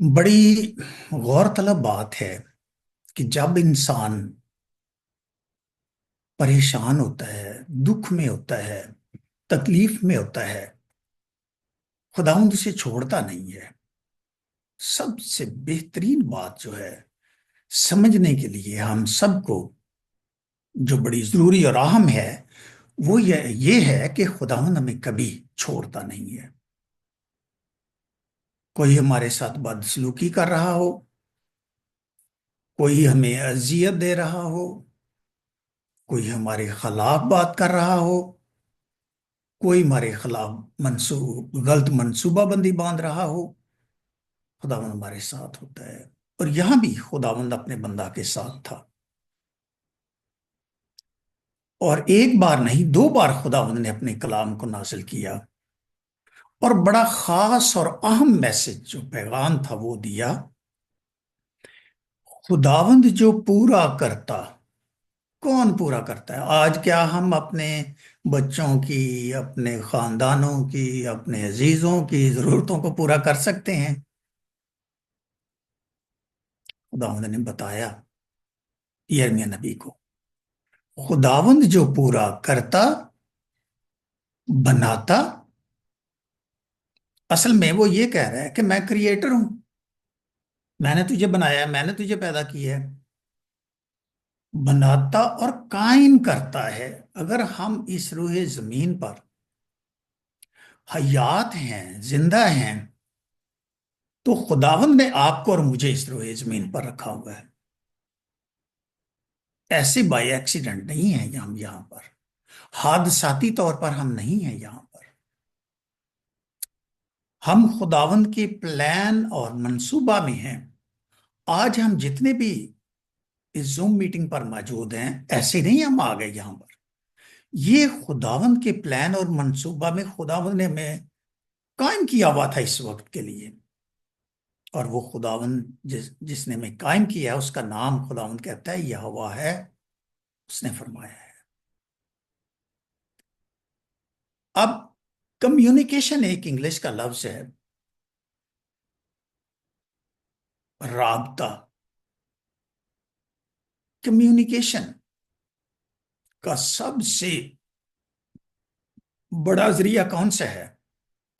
بڑی غور طلب بات ہے کہ جب انسان پریشان ہوتا ہے، دکھ میں ہوتا ہے، تکلیف میں ہوتا ہے، خداوند اسے چھوڑتا نہیں ہے۔ سب سے بہترین بات جو ہے سمجھنے کے لیے ہم سب کو، جو بڑی ضروری اور اہم ہے، وہ یہ ہے کہ خداوند ہمیں کبھی چھوڑتا نہیں ہے۔ کوئی ہمارے ساتھ بدسلوکی کر رہا ہو، کوئی ہمیں اذیت دے رہا ہو، کوئی ہمارے خلاف بات کر رہا ہو، کوئی ہمارے خلاف غلط منصوبہ بندی باندھ رہا ہو، خداوند ہمارے ساتھ ہوتا ہے۔ اور یہاں بھی خداوند اپنے بندہ کے ساتھ تھا، اور ایک بار نہیں 2 بار خداوند نے اپنے کلام کو نازل کیا، اور بڑا خاص اور اہم میسج جو پیغام تھا وہ دیا، خداوند جو پورا کرتا، کون پورا کرتا ہے؟ آج کیا ہم اپنے بچوں کی، اپنے خاندانوں کی، اپنے عزیزوں کی ضرورتوں کو پورا کر سکتے ہیں؟ خداوند نے بتایا یرمیہ نبی کو، خداوند جو پورا کرتا، بناتا، اصل میں وہ یہ کہہ رہا ہے کہ میں کریٹر ہوں، میں نے تجھے بنایا ہے، میں نے تجھے پیدا کیا ہے، بناتا اور قائم کرتا ہے۔ اگر ہم اس روح زمین پر حیات ہیں، زندہ ہیں، تو خداوند نے آپ کو اور مجھے اس روح زمین پر رکھا ہوا ہے۔ ایسے بائی ایکسیڈنٹ نہیں ہیں ہم یہاں پر، حادثاتی طور پر ہم نہیں ہیں یہاں پر۔ ہم خداوند کے پلان اور منصوبہ میں ہیں۔ آج ہم جتنے بھی اس زوم میٹنگ پر موجود ہیں، ایسے نہیں ہم آ گئے یہاں پر، یہ خداوند کے پلان اور منصوبہ میں خداوند نے ہمیں قائم کیا ہوا تھا اس وقت کے لیے۔ اور وہ خداوند جس نے ہمیں قائم کیا ہے، اس کا نام خداوند کہتا ہے یہوہ ہے، اس نے فرمایا ہے۔ اب کمیونیکیشن ایک انگلش کا لفظ ہے، رابطہ۔ کمیونیکیشن کا سب سے بڑا ذریعہ کون سا ہے؟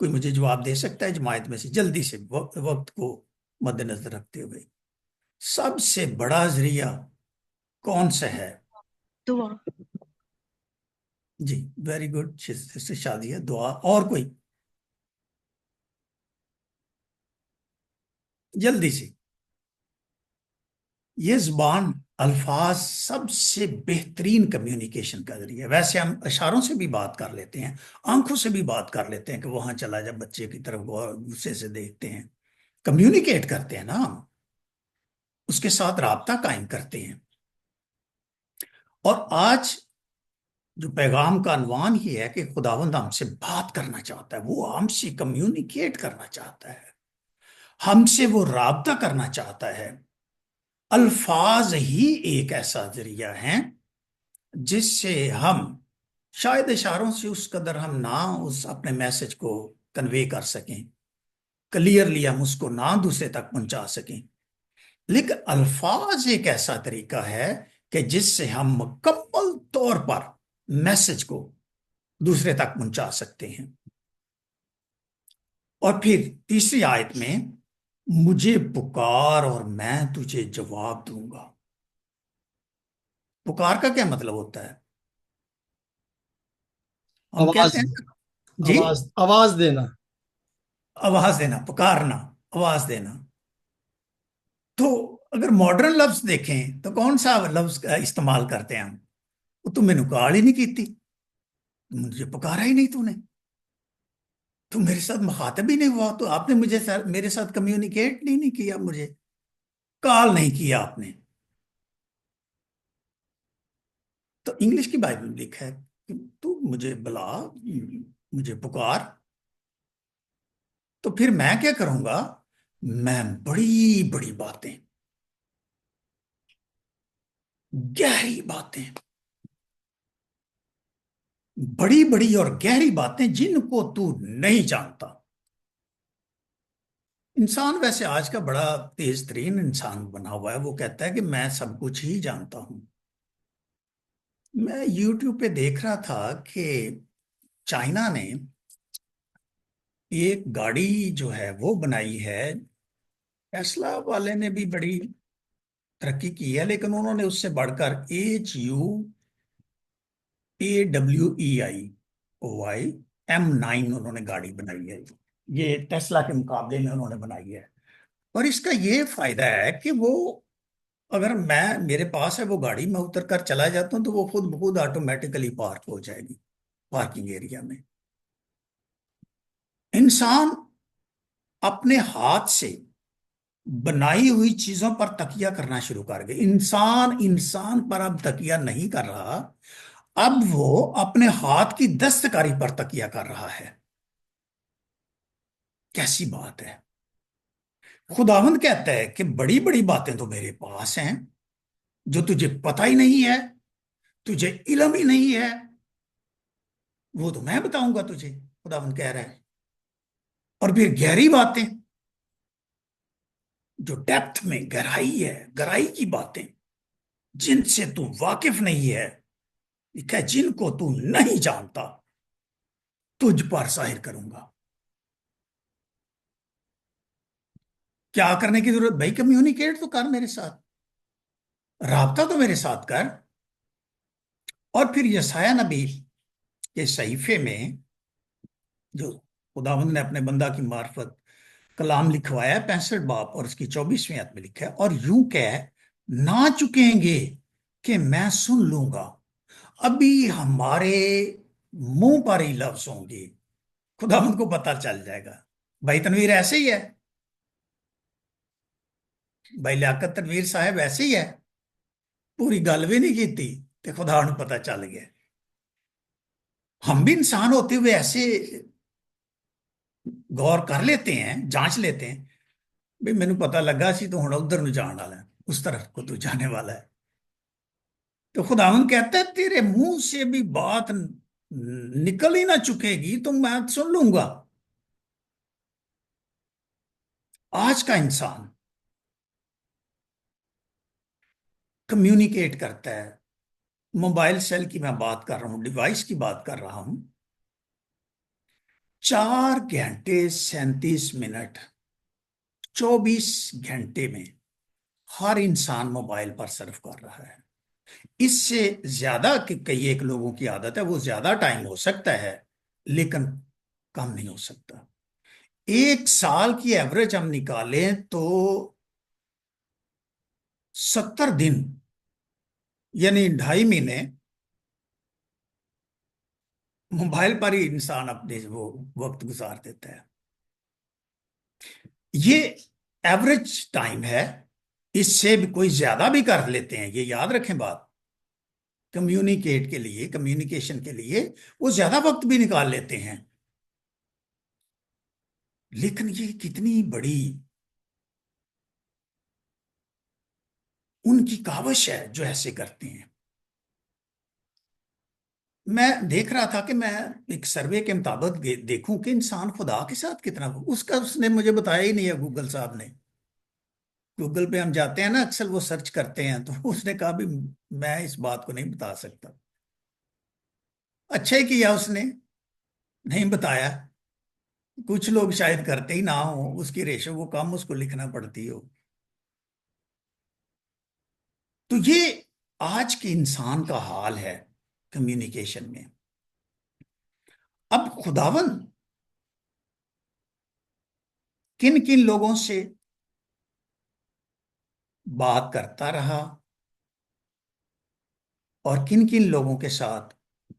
کوئی مجھے جواب دے سکتا ہے جماعت میں سے جلدی سے، وقت کو مد نظر رکھتے ہوئے؟ سب سے بڑا ذریعہ کون سا ہے؟ دعا۔ جی ویری گڈ، سے شادی ہے، دعا۔ اور کوئی جلدی سے؟ یہ زبان، الفاظ سب سے بہترین کمیونیکیشن کا ذریعہ ہے۔ ویسے ہم اشاروں سے بھی بات کر لیتے ہیں، آنکھوں سے بھی بات کر لیتے ہیں کہ وہاں چلا جا، بچے کی طرف غصے سے دیکھتے ہیں، کمیونیکیٹ کرتے ہیں نا ہم، اس کے ساتھ رابطہ قائم کرتے ہیں۔ اور آج جو پیغام کا عنوان ہی ہے کہ خداوند ہم سے بات کرنا چاہتا ہے، وہ ہم سے کمیونیکیٹ کرنا چاہتا ہے، ہم سے وہ رابطہ کرنا چاہتا ہے۔ الفاظ ہی ایک ایسا ذریعہ ہیں جس سے ہم شاید اشاروں سے اس قدر ہم نہ اس اپنے میسج کو کنوے کر سکیں، کلیئرلی ہم اس کو نہ دوسرے تک پہنچا سکیں، لیکن الفاظ ایک ایسا طریقہ ہے کہ جس سے ہم مکمل طور پر میسج کو دوسرے تک پہنچا سکتے ہیں۔ اور پھر تیسری آیت میں، مجھے پکار اور میں تجھے جواب دوں گا۔ پکار کا کیا مطلب ہوتا ہے؟ ہم آواز کہتے ہیں جی، آواز دینا، آواز دینا، پکارنا، آواز دینا۔ تو اگر ماڈرن لفظ دیکھیں تو کون سا لفظ استعمال کرتے ہیں ہم؟ وہ تو مینوں کال ہی نہیں کیتی، مجھے پکارا ہی نہیں تو نے، تو میرے ساتھ مخاطب ہی نہیں ہوا، تو آپ نے میرے ساتھ کمیونیکیٹ نہیں کیا، مجھے کال نہیں کیا آپ نے۔ تو انگلش کی بائبل میں لکھا ہے کہ تو مجھے بلا، مجھے پکار، تو پھر میں کیا کروں گا؟ میں بڑی بڑی باتیں، گہری باتیں، بڑی بڑی اور گہری باتیں جن کو تو نہیں جانتا، انسان ویسے آج کا بڑا تیز ترین انسان بنا ہوا ہے. وہ کہتا ہے کہ میں سب کچھ ہی جانتا ہوں. میں یوٹیوب پہ دیکھ رہا تھا کہ چائنا نے ایک گاڑی جو ہے وہ بنائی ہے. ٹیسلا والے نے بھی بڑی ترقی کی ہے، لیکن انہوں نے اس سے بڑھ کر HUAWEIM9 انہوں نے گاڑی بنائی ہے. یہ ٹیسلا کے مقابلے میں انہوں نے بنائی ہے. اور اس کا یہ فائدہ ہے کہ وہ اگر میرے پاس ہے وہ گاڑی، میں اتر کر چلا جاتا ہوں تو وہ خود بخود آٹومیٹیکلی پارک ہو جائے گی پارکنگ ایریا میں. انسان اپنے ہاتھ سے بنائی ہوئی چیزوں پر تکیہ کرنا شروع کر گئے. انسان پر اب تکیہ نہیں کر رہا، اب وہ اپنے ہاتھ کی دستکاری پر تکیہ کر رہا ہے. کیسی بات ہے! خداوند کہتا ہے کہ بڑی بڑی باتیں تو میرے پاس ہیں جو تجھے پتہ ہی نہیں ہے، تجھے علم ہی نہیں ہے، وہ تو میں بتاؤں گا تجھے. خداوند کہہ رہا ہے. اور پھر گہری باتیں جو ڈیپتھ میں گہرائی ہے، گہرائی کی باتیں جن سے تو واقف نہیں ہے، کہ جن کو تو نہیں جانتا، تجھ پر ظاہر کروں گا. کیا کرنے کی ضرورت؟ بھائی کمیونیکیٹ تو کر میرے ساتھ، رابطہ تو میرے ساتھ کر. اور پھر یسایہ نبی کے صحیفے میں جو خداوند نے اپنے بندہ کی معرفت کلام لکھوایا ہے، 65 باب اور اس کی 24ویں آیت میں لکھا ہے، اور یوں کہہ نہ چکیں گے کہ میں سن لوں گا، ابھی ہمارے منہ پر ہی لفظ ہوں گے. خداوند کو پتہ چل جائے گا. بھائی تنویر ایسے ہی ہے، بھائی لیاقت تنویر صاحب ایسے ہی ہے. پوری گل بھی نہیں کی تھی کہ خداوند کو پتہ چل گیا. ہم بھی انسان ہوتے ہوئے ایسے غور کر لیتے ہیں، جانچ لیتے ہیں. بھائی مینوں پتہ لگا سی تو ہن ادھر نو جان والا ہے، اس طرف کو تو جانے والا ہے. تو خداوند کہتا ہے تیرے منہ سے بھی بات نکل ہی نہ چکے گی تو میں سن لوں گا. آج کا انسان کمیونیکیٹ کرتا ہے. موبائل سیل کی میں بات کر رہا ہوں، ڈیوائس کی بات کر رہا ہوں. 4 گھنٹے 37 منٹ 24 گھنٹے میں ہر انسان موبائل پر صرف کر رہا ہے. اس سے زیادہ کئی ایک لوگوں کی عادت ہے، وہ زیادہ ٹائم ہو سکتا ہے لیکن کم نہیں ہو سکتا. 1 سال کی ایوریج ہم نکالیں تو 70 دن یعنی 2.5 مہینے موبائل پر ہی انسان اپنے وہ وقت گزار دیتا ہے. یہ ایوریج ٹائم ہے. اس سے بھی کوئی زیادہ بھی کر لیتے ہیں، یہ یاد رکھیں بات. کمیونیکیٹ کے لیے، کمیونیکیشن کے لیے وہ زیادہ وقت بھی نکال لیتے ہیں. لیکن یہ کتنی بڑی ان کی کاوش ہے جو ایسے کرتے ہیں. میں دیکھ رہا تھا کہ میں ایک سروے کے مطابق دیکھوں کہ انسان خدا کے ساتھ کتنا، اس نے مجھے بتایا ہی نہیں ہے. گوگل صاحب نے، گوگل پہ ہم جاتے ہیں نا اکثر، وہ سرچ کرتے ہیں، تو اس نے کہا بھی میں اس بات کو نہیں بتا سکتا. اچھا ہی کیا اس نے نہیں بتایا. کچھ لوگ شاید کرتے ہی نہ ہوں، اس کی ریشو وہ کم، اس کو لکھنا پڑتی ہو. تو یہ آج کے انسان کا حال ہے کمیونیکیشن میں. اب خداوند کن کن لوگوں سے بات کرتا رہا اور کن کن لوگوں کے ساتھ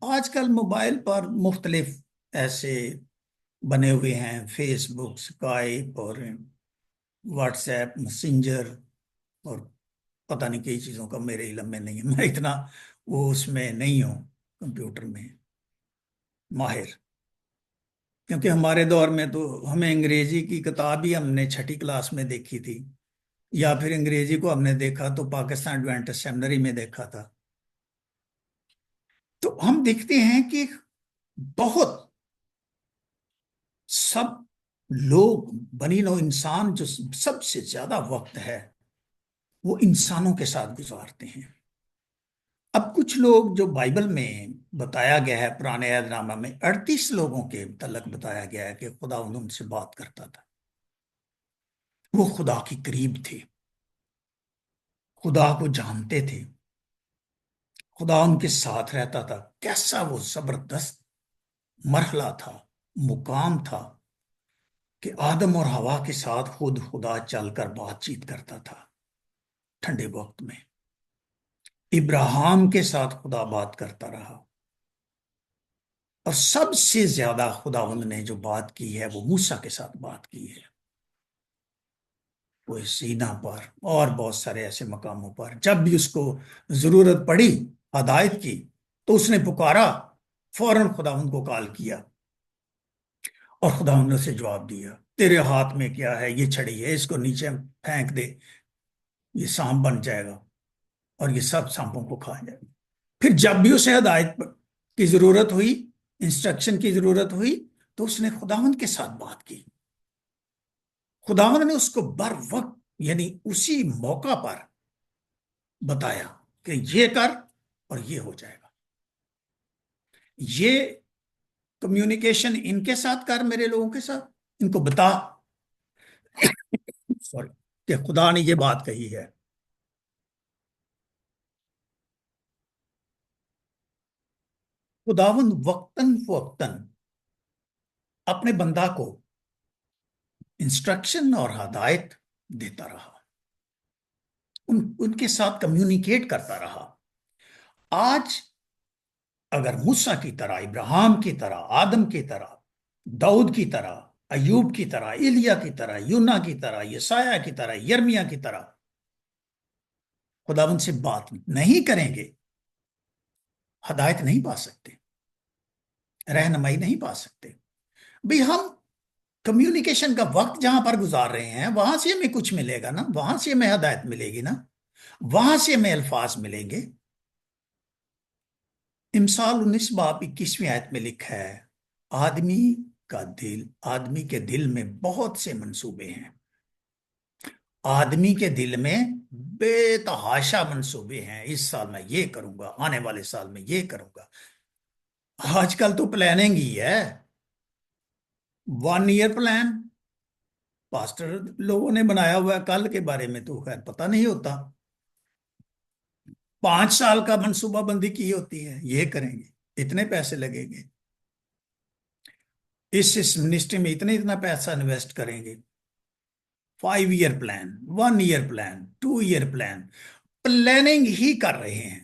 آج کل موبائل پر مختلف ایسے بنے ہوئے ہیں، فیس بک، اسکائپ اور واٹس ایپ، میسنجر اور پتہ نہیں کئی چیزوں کا میرے علم میں نہیں ہے. میں اتنا وہ اس میں نہیں ہوں، کمپیوٹر میں ماہر. کیونکہ ہمارے دور میں تو ہمیں انگریزی کی کتاب ہی ہم نے 6 کلاس میں دیکھی تھی، یا پھر انگریزی کو ہم نے دیکھا تو پاکستان ایڈوینٹسٹ سیمنری میں دیکھا تھا. تو ہم دیکھتے ہیں کہ بہت سب لوگ بنی نوع انسان جو سب سے زیادہ وقت ہے وہ انسانوں کے ساتھ گزارتے ہیں. اب کچھ لوگ جو بائبل میں بتایا گیا ہے پرانے عہد نامہ میں 38 لوگوں کے متعلق بتایا گیا ہے کہ خدا ان سے بات کرتا تھا. وہ خدا کے قریب تھے، خدا کو جانتے تھے، خدا ان کے ساتھ رہتا تھا. کیسا وہ زبردست مرحلہ تھا، مقام تھا کہ آدم اور حوا کے ساتھ خود خدا چل کر بات چیت کرتا تھا. ٹھنڈے وقت میں ابراہیم کے ساتھ خدا بات کرتا رہا، اور سب سے زیادہ خداوند نے جو بات کی ہے وہ موسیٰ کے ساتھ بات کی ہے. وہ سینا پر اور بہت سارے ایسے مقاموں پر جب بھی اس کو ضرورت پڑی ہدایت کی تو اس نے پکارا، فوراً خداوند کو کال کیا اور خداوند نے اسے جواب دیا، تیرے ہاتھ میں کیا ہے، یہ چھڑی ہے، اس کو نیچے پھینک دے، یہ سانپ بن جائے گا اور یہ سب سانپوں کو کھا جائے گا. پھر جب بھی اسے ہدایت کی ضرورت ہوئی، انسٹرکشن کی ضرورت ہوئی، تو اس نے خداوند کے ساتھ بات کی. خداوند نے اس کو بر وقت یعنی اسی موقع پر بتایا کہ یہ کر اور یہ ہو جائے گا. یہ کمیونیکیشن ان کے ساتھ کر، میرے لوگوں کے ساتھ، ان کو بتا سوری کہ خدا نے یہ بات کہی ہے. خداوند وقتاً فوقتاً اپنے بندہ کو انسٹرکشن اور ہدایت دیتا رہا، ان کے ساتھ کمیونیکیٹ کرتا رہا. آج اگر موسیٰ کی طرح، ابراہیم کی طرح، آدم کی طرح، داؤد کی طرح، ایوب کی طرح، ایلیا کی طرح، یونا کی طرح، یسایہ کی طرح، یرمیا کی طرح خداوند سے بات نہیں کریں گے، ہدایت نہیں پا سکتے، رہنمائی نہیں پا سکتے. بھئی ہم کمیونیکیشن کا وقت جہاں پر گزار رہے ہیں وہاں سے ہمیں کچھ ملے گا نا، وہاں سے ہمیں ہدایت ملے گی نا، وہاں سے ہمیں الفاظ ملیں گے. امثال 19 باب 21ویں آیت میں لکھا ہے، آدمی کے دل میں بہت سے منصوبے ہیں. آدمی کے دل میں بے تحاشا منصوبے ہیں، اس سال میں یہ کروں گا، آنے والے سال میں یہ کروں گا. آج کل تو پلاننگ ہی ہے، 1 ایئر پلان پاسٹر لوگوں نے بنایا ہوا ہے، کل کے بارے میں تو خیر پتہ نہیں ہوتا. 5 سال کا منصوبہ بندی کی ہوتی ہے، یہ کریں گے، اتنے پیسے لگیں گے، اس منسٹری میں اتنا پیسہ انویسٹ کریں گے. 5 year plan, 1 year plan, 2 year plan, planning ہی کر رہے ہیں.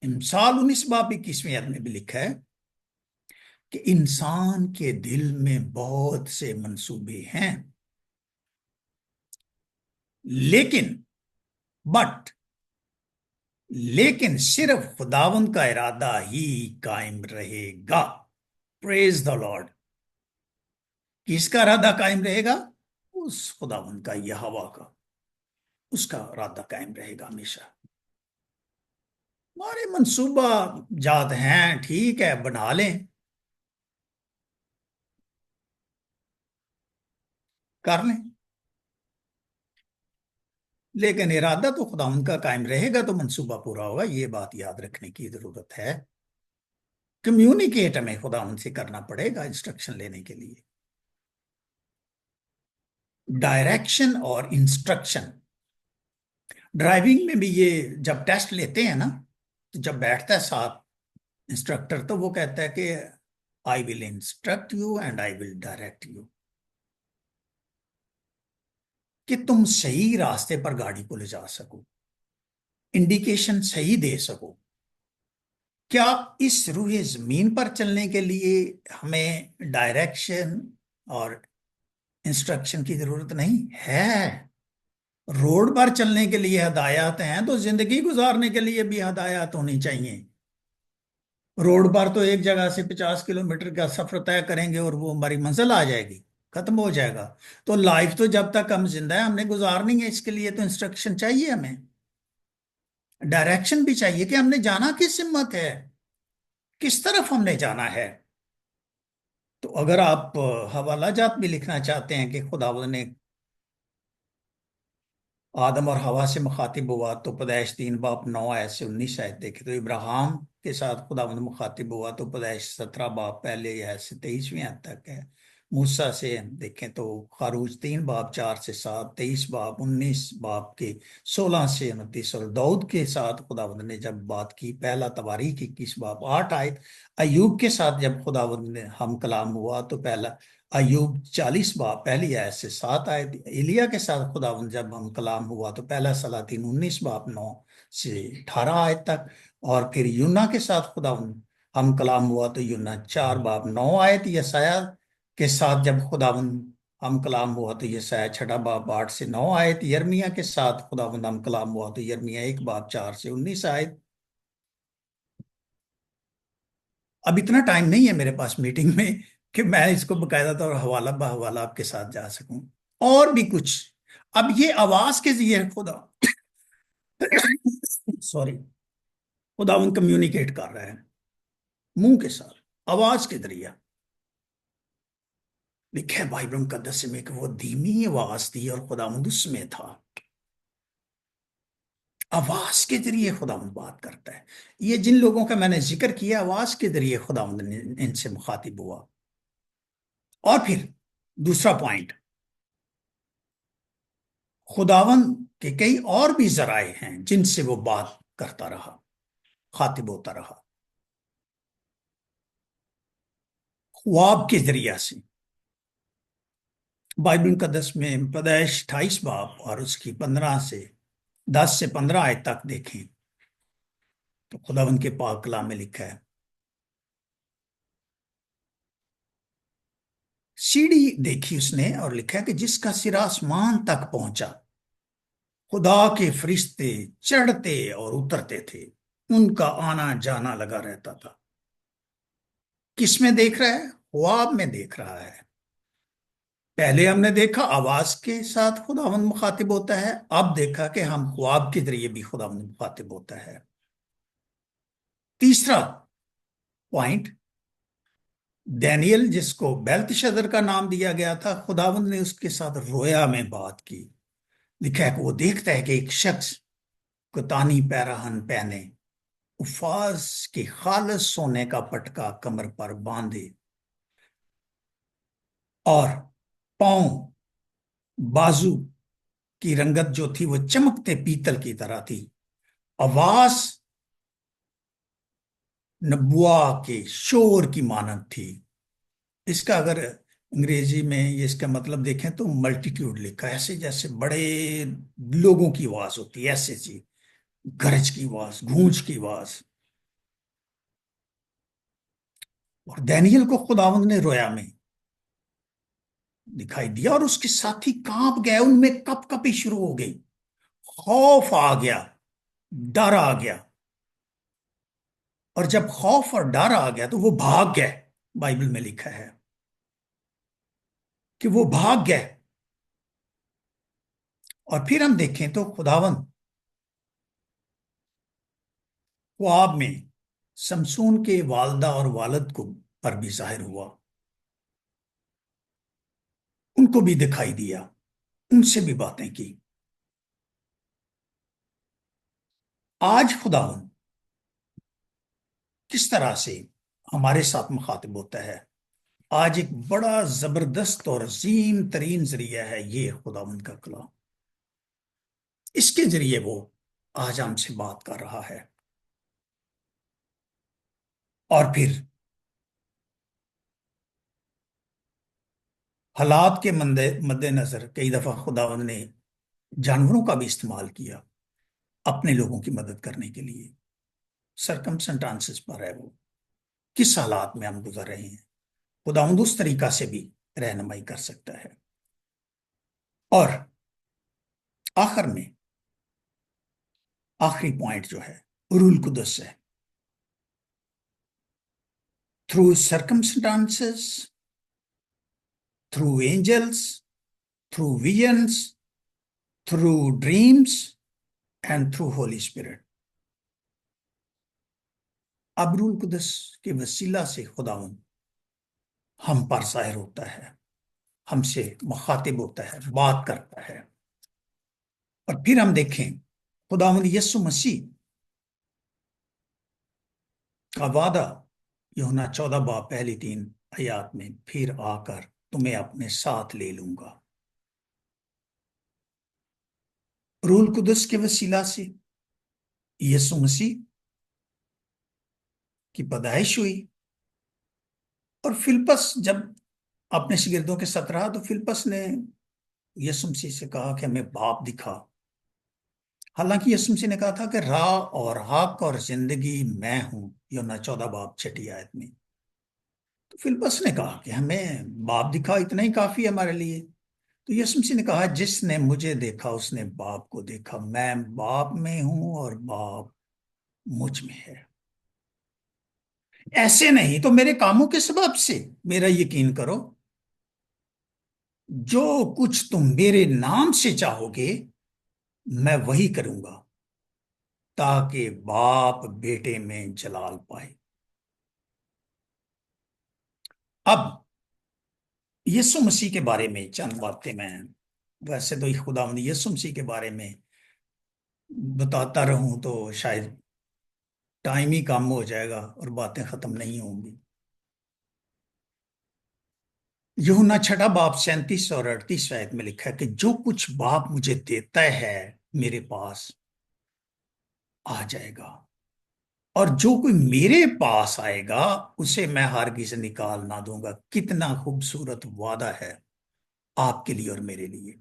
امثال 19 باب 21ویں آیت میں بھی لکھا ہے کہ انسان کے دل میں بہت سے منصوبے ہیں، لیکن صرف خداوند کا ارادہ ہی قائم رہے گا. پریز دا لارڈ. کس کا ارادہ قائم رہے گا؟ اس خداوند کا، یہوہ کا، اس کا ارادہ قائم رہے گا ہمیشہ. ہمارے منصوبہ جات ہیں، ٹھیک ہے، بنا لیں، کر لیں، لیکن ارادہ تو خداوند کا قائم رہے گا تو منصوبہ پورا ہوگا. یہ بات یاد رکھنے کی ضرورت ہے. کمیونیکیٹ ہمیں خداوند سے کرنا پڑے گا انسٹرکشن لینے کے لیے. ڈائریکشن اور انسٹرکشن، ڈرائیونگ میں بھی یہ جب ٹیسٹ لیتے ہیں نا، تو جب بیٹھتا ہے ساتھ انسٹرکٹر تو وہ کہتا ہے کہ I will instruct you and I will direct you، کہ تم صحیح راستے پر گاڑی کو لے جا سکو، انڈیکیشن صحیح دے سکو. کیا اس روح زمین پر چلنے کے لیے ہمیں ڈائریکشن اور انسٹرکشن کی ضرورت نہیں ہے؟ روڈ پر چلنے کے لیے ہدایات ہیں تو زندگی گزارنے کے لیے بھی ہدایات ہونی چاہیے. روڈ پر تو ایک جگہ سے 50 کلومیٹر کا سفر طے کریں گے اور وہ ہماری منزل آ جائے گی، ختم ہو جائے گا. تو لائف تو جب تک ہم زندہ ہیں ہم نے گزارنی ہے، اس کے لیے تو انسٹرکشن چاہیے، ہمیں ڈائریکشن بھی چاہیے کہ ہم نے جانا کس سمت ہے، کس طرف ہم نے جانا ہے. تو اگر آپ حوالہ جات بھی لکھنا چاہتے ہیں کہ خداوند نے آدم اور حوا سے مخاطب ہوا تو پیدائش 3 باب 9 آیت سے 19 آیت دیکھے، تو ابراہیم کے ساتھ خداوند مخاطب ہوا تو پیدائش 17 باب 1 آیت سے 23ویں آیت تک ہے۔ موسیٰ سے دیکھیں تو خروج 3 باب 4 سے 7، 23 باب 19 باب کے 16 سے 29، اور داؤد کے ساتھ خداوند نے جب بات کی پہلا تواریخ 21 باب 8 آیت، ایوب کے ساتھ جب خداوند نے ہم کلام ہوا تو پہلا ایوب 40 باب 1 آیت سے 7 آیت، ایلیا کے ساتھ خداوند جب ہم کلام ہوا تو پہلا سلاطین 19 باب 9 سے 18 آیت تک، اور پھر یونا کے ساتھ خداوند ہم کلام ہوا تو یونا 4 باب 9 آیت، یسایہ کے ساتھ جب خداوند ہم کلام ہوا تو یسایہ 6 باب 8 سے 9 آیت، یرمیا کے ساتھ خداوند ہم کلام ہوا تو یرمیا 1 باب 4 سے 19 آیت۔ اب اتنا ٹائم نہیں ہے میرے پاس میٹنگ میں کہ میں اس کو باقاعدہ طور حوالہ بحوالہ آپ کے ساتھ جا سکوں، اور بھی کچھ۔ اب یہ آواز کے ذریعے خدا سوری خداوند کمیونیکیٹ کر رہا ہے منہ کے ساتھ، آواز کے ذریعے۔ لکھا ہے بائبل مقدس میں کہ وہ دھیمی آواز تھی اور خداوند اس میں تھا۔ آواز کے ذریعے خداوند بات کرتا ہے۔ یہ جن لوگوں کا میں نے ذکر کیا آواز کے ذریعے خداوند نے ان سے مخاطب ہوا۔ اور پھر دوسرا پوائنٹ، خداوند کے کئی اور بھی ذرائع ہیں جن سے وہ بات کرتا رہا، خاطب ہوتا رہا۔ خواب کے ذریعہ سے بائبل مقدس میں پیدائش 28 باب اور اس کی 10 سے 15 آیت تک دیکھیں تو خداوند کے پاک کلام میں لکھا ہے، سیڑھی دیکھی اس نے اور لکھا ہے کہ جس کا سر آسمان تک پہنچا، خدا کے فرشتے چڑھتے اور اترتے تھے، ان کا آنا جانا لگا رہتا تھا۔ کس میں دیکھ رہا ہے؟ خواب میں دیکھ رہا ہے۔ پہلے ہم نے دیکھا آواز کے ساتھ خداوند مخاطب ہوتا ہے، اب دیکھا کہ ہم خواب کے ذریعے بھی خداوند مخاطب ہوتا ہے۔ تیسرا پوائنٹ، دانیل جس کو بیلتشدر کا نام دیا گیا تھا، خداوند نے اس کے ساتھ رویا میں بات کی۔ لکھا ہے کہ وہ دیکھتا ہے کہ ایک شخص کتانی پیراہن پہنے، افاظ کے خالص سونے کا پٹکا کمر پر باندھے، اور پاؤں بازو کی رنگت جو تھی وہ چمکتے پیتل کی طرح تھی، آواز نبوا کے شور کی مانند تھی۔ اس کا اگر انگریزی میں اس کا مطلب دیکھیں تو ملٹیٹیوڈ لکھا ہے، ایسے جیسے بڑے لوگوں کی آواز ہوتی ہے، ایسے جی گرج کی آواز، گونج کی آواز۔ اور دانیل کو خداوند نے رویا میں دکھائی دیا، اور اس کے ساتھی کانپ گئے، ان میں کپ کپی شروع ہو گئی، خوف آ گیا، ڈر آ گیا۔ اور جب خوف اور ڈر آ گیا تو وہ بھاگ گئے، بائبل میں لکھا ہے کہ وہ بھاگ گئے۔ اور پھر ہم دیکھیں تو خداوند خواب میں سمسون کے والدہ اور والد کو پر بھی ظاہر ہوا، ان کو بھی دکھائی دیا، ان سے بھی باتیں کی۔ آج خداوند کس طرح سے ہمارے ساتھ مخاطب ہوتا ہے؟ آج ایک بڑا زبردست اور عظیم ترین ذریعہ ہے یہ خداوند کا کلام۔ اس کے ذریعے وہ آج ہم سے بات کر رہا ہے۔ اور پھر حالات کے مد نظر کئی دفعہ خداوند نے جانوروں کا بھی استعمال کیا اپنے لوگوں کی مدد کرنے کے لیے۔ سرکمسٹانسز پر ہے وہ کس حالات میں ہم گزر رہے ہیں، خداوند اس طریقہ سے بھی رہنمائی کر سکتا ہے۔ اور آخر میں آخری پوائنٹ جو ہے روح القدس ہے۔ Through circumstances, through angels, through visions, through dreams and through Holy Spirit. اب روح القدس کے وسیلہ سے خداوند ہم پر ظاہر ہوتا ہے، ہم سے مخاطب ہوتا ہے، بات کرتا ہے۔ اور پھر ہم دیکھیں خداوند یسوع مسیح کا وعدہ یوحنا 14 باب پہلی 3 آیات میں، پھر آ کر تمہیں اپنے ساتھ لے لوں گا۔ روح القدس کے وسیلہ سے یسوع مسیح کی پیدائش ہوئی، اور فلپس جب اپنے شاگردوں کے ساتھ رہا تو فلپس نے یسوع مسیح سے کہا کہ ہمیں باپ دکھا، حالانکہ یسوع مسیح نے کہا تھا کہ راہ اور حق اور زندگی میں ہوں، یوحنا 14 باب 6 آیت میں۔ تو فلپس نے کہا کہ ہمیں باپ دکھا، اتنا ہی کافی ہے ہمارے لیے۔ تو یسوع مسیح نے کہا جس نے مجھے دیکھا اس نے باپ کو دیکھا، میں باپ میں ہوں اور باپ مجھ میں ہے۔ ایسے نہیں تو میرے کاموں کے سبب سے میرا یقین کرو، جو کچھ تم میرے نام سے چاہو گے میں وہی کروں گا، تاکہ باپ بیٹے میں جلال پائے۔ اب یسوع مسیح کے بارے میں چند باتیں میں، ویسے تو خداوند یسوع مسیح کے بارے میں بتاتا رہوں تو شاید ٹائم ہی کم ہو جائے گا اور باتیں ختم نہیں ہوں گی۔ یوحنا 6 باب 37 اور 38 آیت میں لکھا ہے کہ جو کچھ باپ مجھے دیتا ہے میرے پاس آ جائے گا، اور جو کوئی میرے پاس آئے گا اسے میں ہرگز نکال نہ دوں گا۔ کتنا خوبصورت وعدہ ہے آپ کے لیے اور میرے لیے۔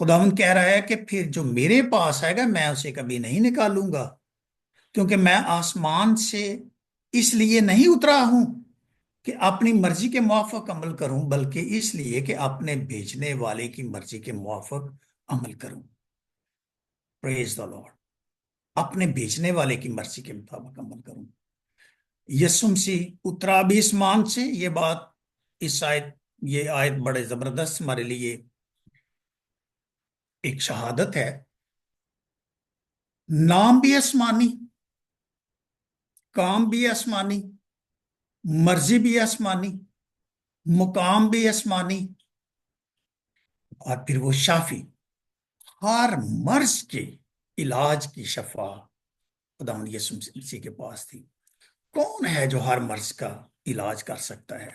خداوند کہہ رہا ہے کہ پھر جو میرے پاس آئے گا میں اسے کبھی نہیں نکالوں گا، کیونکہ میں آسمان سے اس لیے نہیں اترا ہوں کہ اپنی مرضی کے موافق عمل کروں، بلکہ اس لیے کہ اپنے بھیجنے والے کی مرضی کے موافق عمل کروں۔ پریز دی لارڈ، اپنے بھیجنے والے کی مرضی کے مطابق عمل کروں۔ یسوع مسیح اترا بھی آسمان سے، یہ بات یہ آیت بڑے زبردست ہمارے لیے ایک شہادت ہے۔ نام بھی آسمانی، کام بھی آسمانی، مرضی بھی آسمانی، مقام بھی آسمانی، اور پھر وہ شافی، ہر مرض کے علاج کی شفا خداوند یسوع مسیح کے پاس تھی۔ کون ہے جو ہر مرض کا علاج کر سکتا ہے؟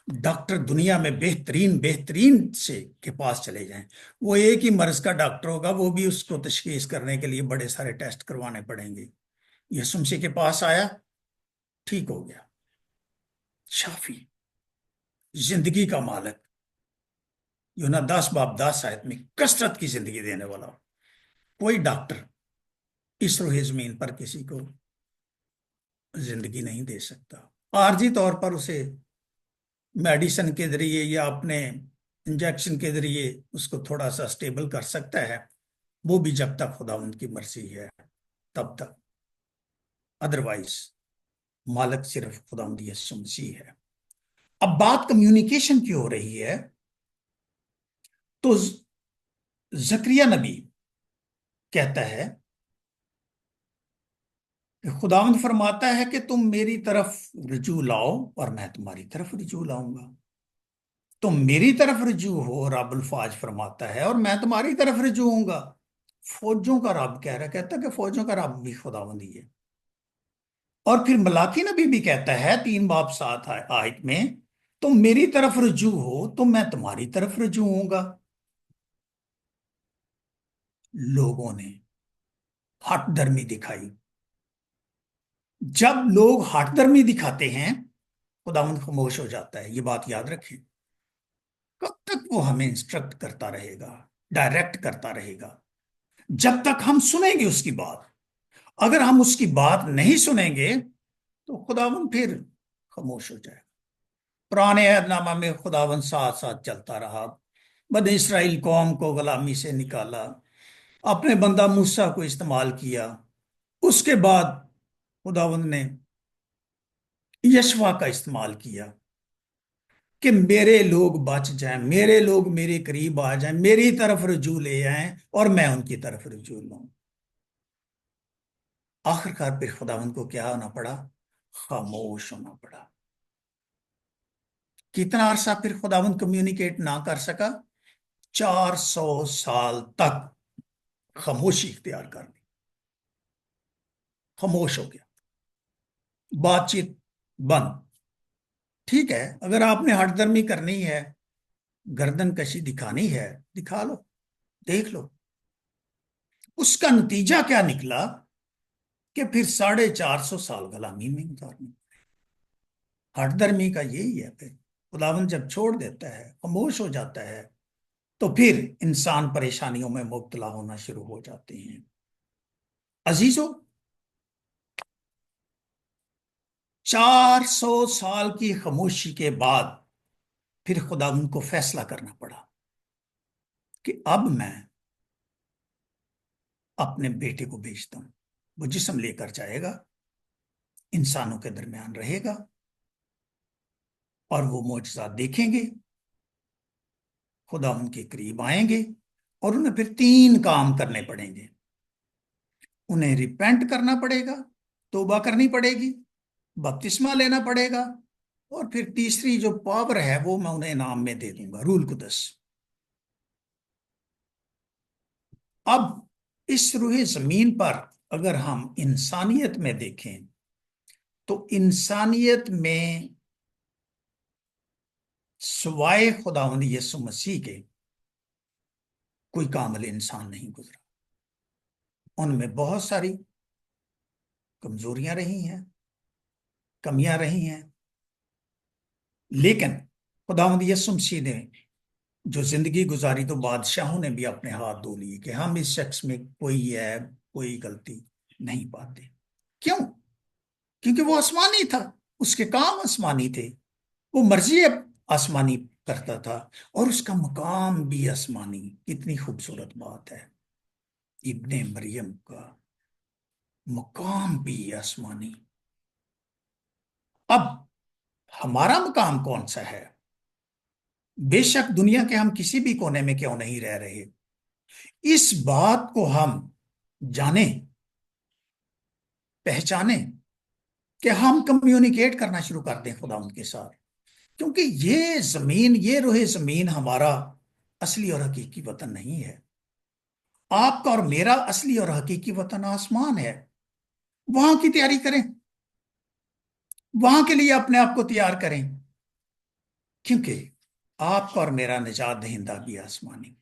ڈاکٹر دنیا میں بہترین سے کے پاس چلے جائیں، وہ ایک ہی مرض کا ڈاکٹر ہوگا، وہ بھی اس کو تشخیص کرنے کے لیے بڑے سارے ٹیسٹ کروانے پڑیں گے۔ یسوع مسیح کے پاس آیا، ٹھیک ہو گیا۔ شافی، زندگی کا مالک، یوحنا 10 باب 10 آیت میں کثرت کی زندگی دینے والا۔ کوئی ڈاکٹر اس روح زمین پر کسی کو زندگی نہیں دے سکتا، عارضی طور پر اسے میڈیسن کے ذریعے یا اپنے انجیکشن کے ذریعے اس کو تھوڑا سا سٹیبل کر سکتا ہے، وہ بھی جب تک خداوند کی مرضی ہے تب تک، ادروائز مالک صرف خداوند یسوع مسیح ہے۔ اب بات کمیونیکیشن کی ہو رہی ہے تو زکریا نبی کہتا ہے کہ خداوند فرماتا ہے کہ تم میری طرف رجوع لاؤ اور میں تمہاری طرف رجوع لاؤں گا۔ تم میری طرف رجوع ہو، رب الفاظ فرماتا ہے، اور میں تمہاری طرف رجوع ہوں گا۔ فوجوں کا رب کہہ رہا، کہتا کہ فوجوں کا رب بھی خداوند ہی ہے۔ اور پھر ملاکی نبی بھی کہتا ہے 3 باب 7 آیت میں، تم میری طرف رجوع ہو تو میں تمہاری طرف رجوع ہوں گا۔ لوگوں نے ہٹ درمی دکھائی۔ جب لوگ ہٹ درمی دکھاتے ہیں خداوند خاموش ہو جاتا ہے، یہ بات یاد رکھیں۔ کب تک وہ ہمیں انسٹرکٹ کرتا رہے گا، ڈائریکٹ کرتا رہے گا؟ جب تک ہم سنیں گے اس کی بات۔ اگر ہم اس کی بات نہیں سنیں گے تو خداوند پھر خاموش ہو جائے گا۔ پرانے عہد نامہ میں خداوند ساتھ ساتھ چلتا رہا، بنی اسرائیل قوم کو غلامی سے نکالا، اپنے بندہ موسیٰ کو استعمال کیا، اس کے بعد خداوند نے یشوا کا استعمال کیا کہ میرے لوگ بچ جائیں، میرے لوگ میرے قریب آ جائیں، میری طرف رجوع لے آئیں اور میں ان کی طرف رجوع لوں۔ آخر کار پھر خداوند کو کیا ہونا پڑا؟ خاموش ہونا پڑا۔ کتنا عرصہ پھر خداوند کمیونیکیٹ نہ کر سکا؟ 400 سال تک خاموشی اختیار کر لی، خاموش ہو گیا، بات چیت بند۔ ٹھیک ہے، اگر آپ نے ہٹ درمی کرنی ہے، گردن کشی دکھانی ہے، دکھا لو، دیکھ لو۔ اس کا نتیجہ کیا نکلا کہ پھر 450 سال غلامی میں گزارنی۔ ہٹ درمی کا یہی ہے، پھر خداوند جب چھوڑ دیتا ہے، خاموش ہو جاتا ہے، تو پھر انسان پریشانیوں میں مبتلا ہونا شروع ہو جاتے ہیں۔ عزیزو، 400 سال کی خاموشی کے بعد پھر خداوند کو فیصلہ کرنا پڑا کہ اب میں اپنے بیٹے کو بھیجتا ہوں، وہ جسم لے کر جائے گا، انسانوں کے درمیان رہے گا، اور وہ معجزات دیکھیں گے، خداوند کے قریب آئیں گے، اور انہیں پھر 3 کام کرنے پڑیں گے۔ انہیں ریپینٹ کرنا پڑے گا، توبہ کرنی پڑے گی، بپتسمہ لینا پڑے گا، اور پھر تیسری جو پاور ہے وہ میں انہیں انعام میں دے دوں گا، روح القدس۔ اب اس روح زمین پر اگر ہم انسانیت میں دیکھیں تو انسانیت میں سوائے خداوند یسوع مسیح کے کوئی کامل انسان نہیں گزرا۔ ان میں بہت ساری کمزوریاں رہی ہیں، کمیاں رہی ہیں، لیکن خداوند یسوع مسیح نے جو زندگی گزاری تو بادشاہوں نے بھی اپنے ہاتھ دھو لیے کہ ہم اس شخص میں کوئی عیب، کوئی غلطی نہیں پاتے۔ کیوں؟ کیونکہ وہ آسمانی تھا، اس کے کام آسمانی تھے، وہ مرضی آسمانی کرتا تھا، اور اس کا مقام بھی آسمانی۔ کتنی خوبصورت بات ہے، ابن مریم کا مقام بھی آسمانی۔ اب ہمارا مقام کون سا ہے؟ بے شک دنیا کے ہم کسی بھی کونے میں کیوں نہیں رہ رہے، اس بات کو ہم جانیں، پہچانیں کہ ہم کمیونیکیٹ کرنا شروع کر دیں خداوند کے ساتھ، کیونکہ یہ زمین، یہ روح زمین ہمارا اصلی اور حقیقی وطن نہیں ہے۔ آپ کا اور میرا اصلی اور حقیقی وطن آسمان ہے۔ وہاں کی تیاری کریں، وہاں کے لیے اپنے آپ کو تیار کریں، کیونکہ آپ کا اور میرا نجات دہندہ بھی آسمانی،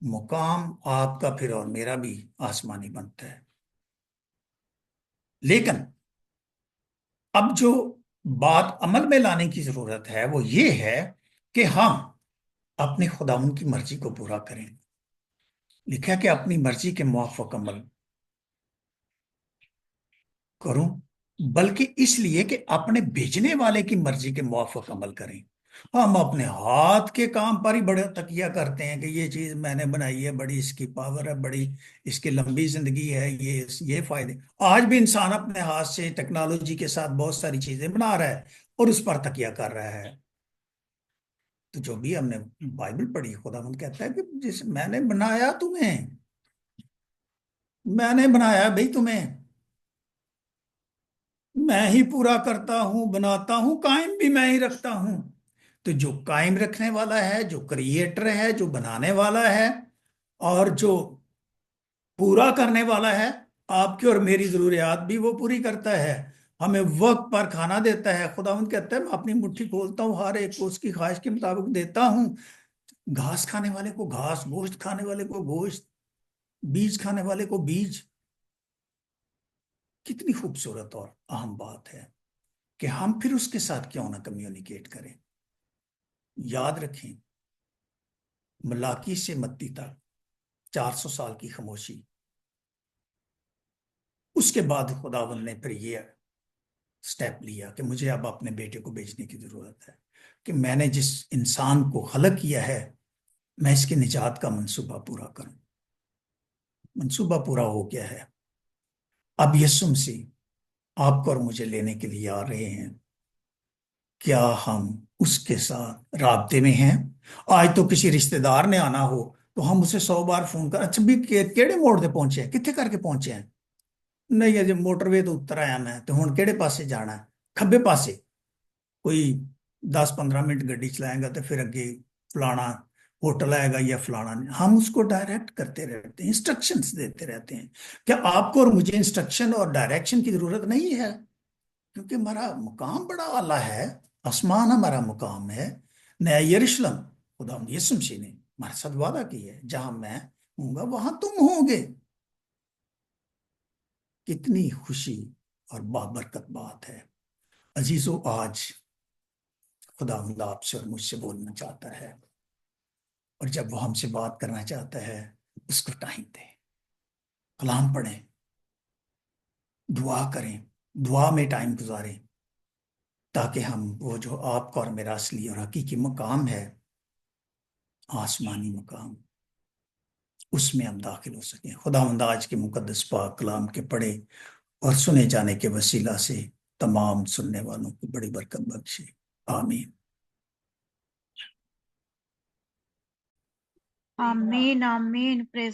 مقام آپ کا پھر اور میرا بھی آسمانی بنتا ہے۔ لیکن اب جو بات عمل میں لانے کی ضرورت ہے وہ یہ ہے کہ ہم اپنے خداوند کی مرضی کو پورا کریں۔ لکھا کہ اپنی مرضی کے موافق عمل کروں، بلکہ اس لیے کہ اپنے بھیجنے والے کی مرضی کے موافق عمل کریں۔ ہم اپنے ہاتھ کے کام پر ہی بڑے تکیہ کرتے ہیں کہ یہ چیز میں نے بنائی ہے، بڑی اس کی پاور ہے، بڑی اس کی لمبی زندگی ہے، یہ فائدے۔ آج بھی انسان اپنے ہاتھ سے ٹیکنالوجی کے ساتھ بہت ساری چیزیں بنا رہا ہے اور اس پر تکیہ کر رہا ہے۔ تو جو بھی ہم نے بائبل پڑھی، خداوند کہتا ہے کہ جس میں نے بنایا تمہیں، میں نے بنایا بھئی تمہیں، میں ہی پورا کرتا ہوں، بناتا ہوں، قائم بھی میں ہی رکھتا ہوں۔ تو جو قائم رکھنے والا ہے، جو کریٹر ہے، جو بنانے والا ہے، اور جو پورا کرنے والا ہے، آپ کی اور میری ضروریات بھی وہ پوری کرتا ہے، ہمیں وقت پر کھانا دیتا ہے۔ خداوند کہتا ہے میں اپنی مٹھی کھولتا ہوں، ہر ایک کو اس کی خواہش کے مطابق دیتا ہوں۔ گھاس کھانے والے کو گھاس، گوشت کھانے والے کو گوشت، بیج کھانے والے کو بیج۔ کتنی خوبصورت اور اہم بات ہے کہ ہم پھر اس کے ساتھ کیوں نہ کمیونیکیٹ کریں۔ یاد رکھیں، ملاکی سے متی تک 400 سال کی خاموشی، اس کے بعد خداوند نے پھر یہ سٹیپ لیا کہ مجھے اب اپنے بیٹے کو بیچنے کی ضرورت ہے، کہ میں نے جس انسان کو خلق کیا ہے میں اس کے نجات کا منصوبہ پورا کروں۔ منصوبہ پورا ہو گیا ہے۔ اب یسوع مسیح آپ کو اور مجھے لینے کے لیے آ رہے ہیں۔ کیا ہم اس کے ساتھ رابطے میں ہیں؟ آج تو کسی رشتہ دار نے آنا ہو تو ہم اسے 100 بار فون کر، اچھا بھی کیڑے موڑ سے پہنچے ہیں، کتنے کر کے پہنچے ہیں؟ نہیں جب موٹر وے تو اتر آیا میں، تو ہن کیڑے پاسے جانا ہے؟ کھبے پاسے کوئی 10-15 منٹ گڈی چلائیں گا تو پھر اگے فلانا ہوٹل آئے گا یا فلانا نہیں. ہم اس کو ڈائریکٹ کرتے رہتے ہیں, انسٹرکشنز دیتے رہتے ہیں. کیا آپ کو اور مجھے انسٹرکشن اور ڈائریکشن کی ضرورت نہیں ہے؟ کیونکہ ہمارا مقام بڑا اعلیٰ ہے, آسمان ہمارا مقام ہے, نیا یروشلم خدا یسوع مسیح نے ہمارے ساتھ وعدہ کی ہے, جہاں میں ہوں گا وہاں تم ہوں گے. کتنی خوشی اور بابرکت بات ہے. عزیزو, آج خدا آپ سے اور مجھ سے بولنا چاہتا ہے, اور جب وہ ہم سے بات کرنا چاہتا ہے اس کو ٹائم دیں, کلام پڑھیں, دعا کریں, دعا میں ٹائم گزاریں, تاکہ ہم وہ جو آپ کا اور میرا اصلی اور حقیقی مقام ہے, آسمانی مقام, اس میں ہم داخل ہو سکیں. خداوند آج کے مقدس پاک کلام کے پڑھے اور سنے جانے کے وسیلہ سے تمام سننے والوں کو بڑی برکت بخشے. آمین. آمین آمین. پریز